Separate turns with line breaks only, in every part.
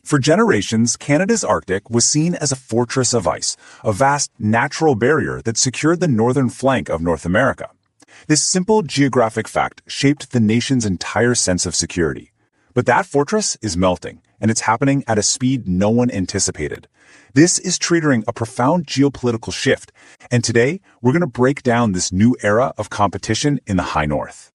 For generations, Canada's Arctic was seen as a fortress of ice, a vast natural barrier that secured the northern flank of North America. This simple geographic fact shaped the nation's entire sense of security. But that fortress is melting, and it's happening at a speed no one anticipated. This is triggering a profound geopolitical shift, and today we're going to break down this new era of competition in the high north.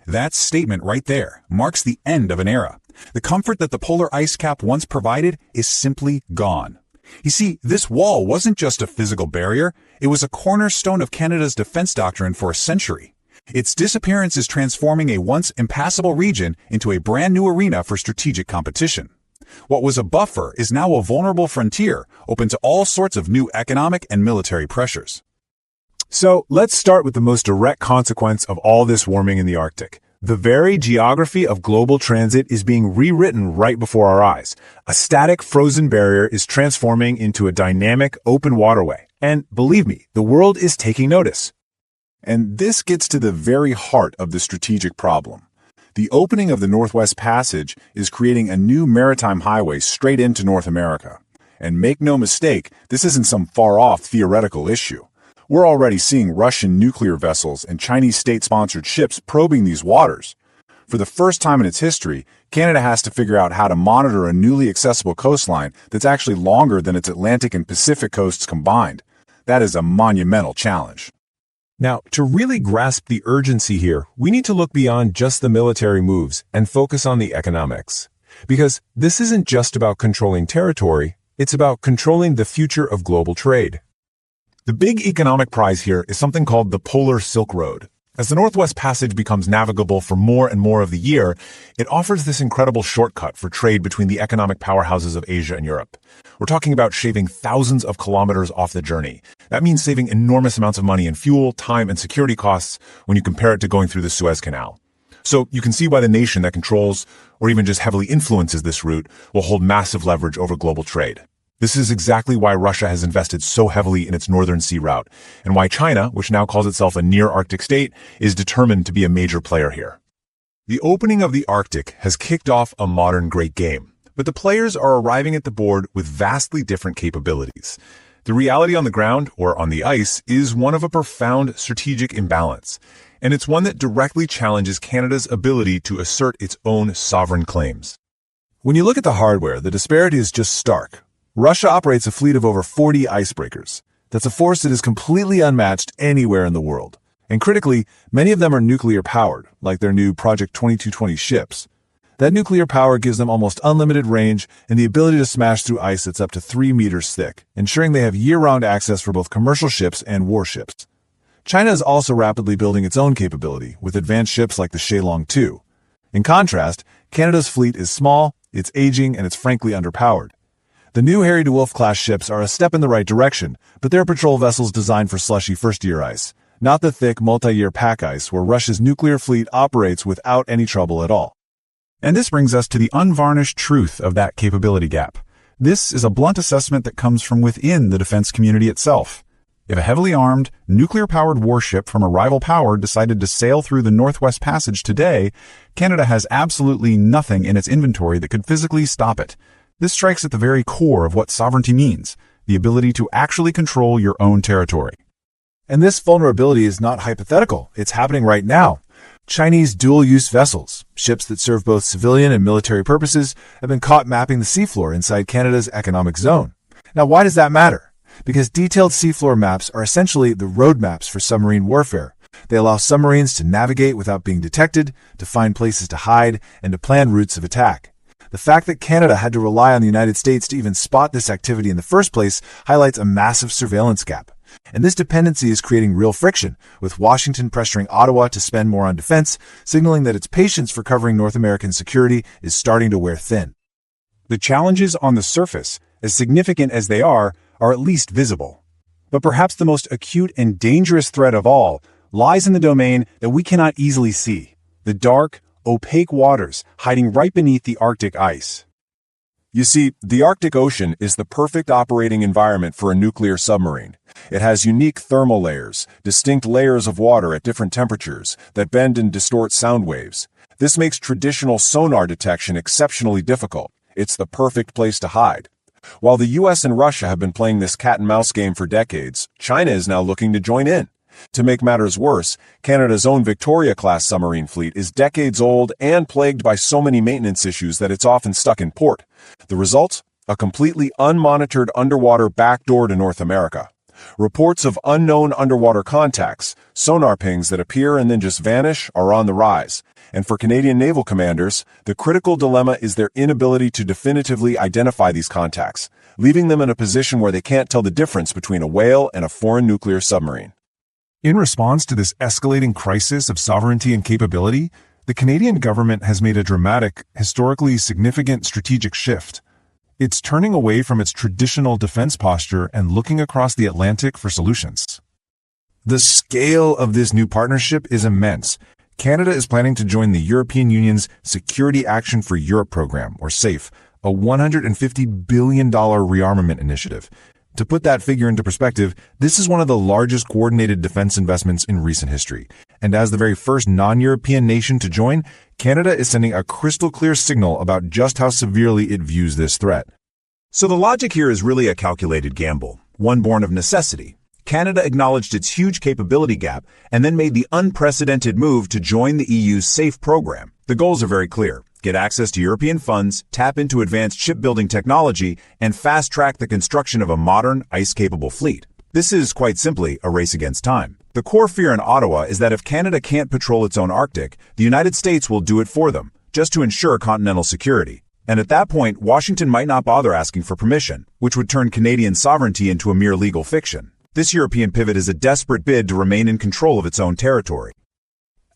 That statement right there marks the end of an era. The comfort that the polar ice cap once provided is simply gone. You see, this wall wasn't just a physical barrier, it was a cornerstone of Canada's defense doctrine for a century. Its disappearance is transforming a once impassable region into a brand new arena for strategic competition. What was a buffer is now a vulnerable frontier, open to all sorts of new economic and military pressures.
So let's start with the most direct consequence of all this warming in the Arctic. The very geography of global transit is being rewritten right before our eyes. A static frozen barrier is transforming into a dynamic open waterway. And believe me, the world is taking notice. And this gets to the very heart of the strategic problem. The opening of the Northwest Passage is creating a new maritime highway straight into North America. And make no mistake, this isn't some far-off theoretical issue. We're already seeing Russian nuclear vessels and Chinese state-sponsored ships probing these waters. For the first time in its history, Canada has to figure out how to monitor a newly accessible coastline that's actually longer than its Atlantic and Pacific coasts combined. That is a monumental challenge.
Now, to really grasp the urgency here, we need to look beyond just the military moves and focus on the economics. Because this isn't just about controlling territory, it's about controlling the future of global trade.
The big economic prize here is something called the Polar Silk Road. As the Northwest Passage becomes navigable for more and more of the year, it offers this incredible shortcut for trade between the economic powerhouses of Asia and Europe. We're talking about shaving thousands of kilometers off the journey. That means saving enormous amounts of money in fuel, time, and security costs when you compare it to going through the Suez Canal. So you can see why the nation that controls, or even just heavily influences this route, will hold massive leverage over global trade. This is exactly why Russia has invested so heavily in its northern sea route, and why China, which now calls itself a near-Arctic state, is determined to be a major player here. The opening of the Arctic has kicked off a modern great game, but the players are arriving at the board with vastly different capabilities. The reality on the ground, or on the ice, is one of a profound strategic imbalance, and it's one that directly challenges Canada's ability to assert its own sovereign claims. When you look at the hardware, the disparity is just stark. Russia operates a fleet of over 40 icebreakers. That's a force that is completely unmatched anywhere in the world. And critically, many of them are nuclear-powered, like their new Project 2220 ships. That nuclear power gives them almost unlimited range and the ability to smash through ice that's up to 3 meters thick, ensuring they have year-round access for both commercial ships and warships. China is also rapidly building its own capability, with advanced ships like the Xue Long 2. In contrast, Canada's fleet is small, it's aging, and it's frankly underpowered. The new Harry DeWolf-class ships are a step in the right direction, but they're patrol vessels designed for slushy first-year ice, not the thick multi-year pack ice where Russia's nuclear fleet operates without any trouble at all. And this brings us to the unvarnished truth of that capability gap. This is a blunt assessment that comes from within the defense community itself. If a heavily armed, nuclear-powered warship from a rival power decided to sail through the Northwest Passage today, Canada has absolutely nothing in its inventory that could physically stop it. This strikes at the very core of what sovereignty means, the ability to actually control your own territory.
And this vulnerability is not hypothetical, it's happening right now. Chinese dual-use vessels, ships that serve both civilian and military purposes, have been caught mapping the seafloor inside Canada's economic zone. Now, why does that matter? Because detailed seafloor maps are essentially the roadmaps for submarine warfare. They allow submarines to navigate without being detected, to find places to hide, and to plan routes of attack. The fact that Canada had to rely on the United States to even spot this activity in the first place highlights a massive surveillance gap. And this dependency is creating real friction, with Washington pressuring Ottawa to spend more on defense, signaling that its patience for covering North American security is starting to wear thin.
The challenges on the surface, as significant as they are at least visible. But perhaps the most acute and dangerous threat of all lies in the domain that we cannot easily see, the dark, opaque waters hiding right beneath the Arctic ice. You see, the Arctic Ocean is the perfect operating environment for a nuclear submarine. It has unique thermal layers, distinct layers of water at different temperatures that bend and distort sound waves. This makes traditional sonar detection exceptionally difficult, It's the perfect place to hide. While the US and Russia have been playing this cat-and-mouse game for decades, China is now looking to join in. To make matters worse, Canada's own Victoria-class submarine fleet is decades old and plagued by so many maintenance issues that it's often stuck in port. The result? A completely unmonitored underwater backdoor to North America. Reports of unknown underwater contacts, sonar pings that appear and then just vanish, are on the rise. And for Canadian naval commanders, the critical dilemma is their inability to definitively identify these contacts, leaving them in a position where they can't tell the difference between a whale and a foreign nuclear submarine.
In response to this escalating crisis of sovereignty and capability, the Canadian government has made a dramatic, historically significant strategic shift. It's turning away from its traditional defense posture and looking across the Atlantic for solutions. The scale of this new partnership is immense. Canada is planning to join the European Union's Security Action for Europe program, or SAFE, a $150 billion rearmament initiative. To put that figure into perspective, this is one of the largest coordinated defense investments in recent history. And as the very first non-European nation to join, Canada is sending a crystal-clear signal about just how severely it views this threat.
So the logic here is really a calculated gamble, one born of necessity. Canada acknowledged its huge capability gap and then made the unprecedented move to join the EU's SAFE program. The goals are very clear. Get access to European funds, tap into advanced shipbuilding technology, and fast-track the construction of a modern, ice-capable fleet. This is, quite simply, a race against time. The core fear in Ottawa is that if Canada can't patrol its own Arctic, the United States will do it for them, just to ensure continental security. And at that point, Washington might not bother asking for permission, which would turn Canadian sovereignty into a mere legal fiction. This European pivot is a desperate bid to remain in control of its own territory.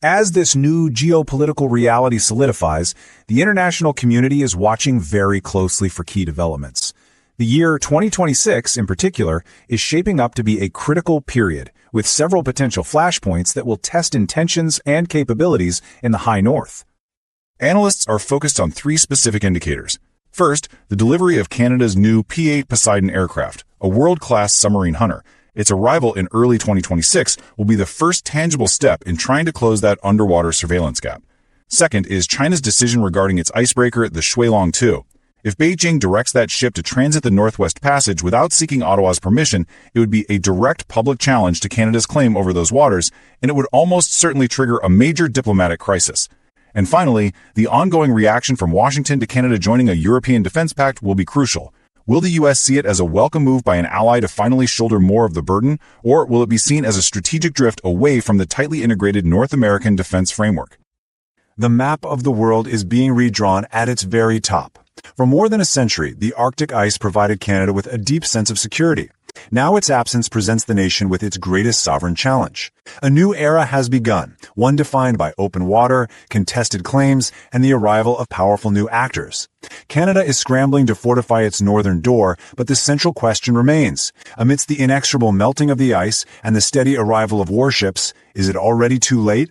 As this new geopolitical reality solidifies, the international community is watching very closely for key developments. The year 2026, in particular, is shaping up to be a critical period, with several potential flashpoints that will test intentions and capabilities in the high north. Analysts are focused on three specific indicators. First, the delivery of Canada's new P-8 Poseidon aircraft, a world-class submarine hunter. Its arrival in early 2026 will be the first tangible step in trying to close that underwater surveillance gap. Second is China's decision regarding its icebreaker, the Xue Long 2. If Beijing directs that ship to transit the Northwest Passage without seeking Ottawa's permission, it would be a direct public challenge to Canada's claim over those waters, and it would almost certainly trigger a major diplomatic crisis. And finally, the ongoing reaction from Washington to Canada joining a European defense pact will be crucial. Will the U.S. see it as a welcome move by an ally to finally shoulder more of the burden, or will it be seen as a strategic drift away from the tightly integrated North American defense framework?
The map of the world is being redrawn at its very top. For more than a century, the Arctic ice provided Canada with a deep sense of security. Now its absence presents the nation with its greatest sovereign challenge. A new era has begun, one defined by open water, contested claims, and the arrival of powerful new actors. Canada is scrambling to fortify its northern door, but the central question remains. Amidst the inexorable melting of the ice and the steady arrival of warships, is it already too late?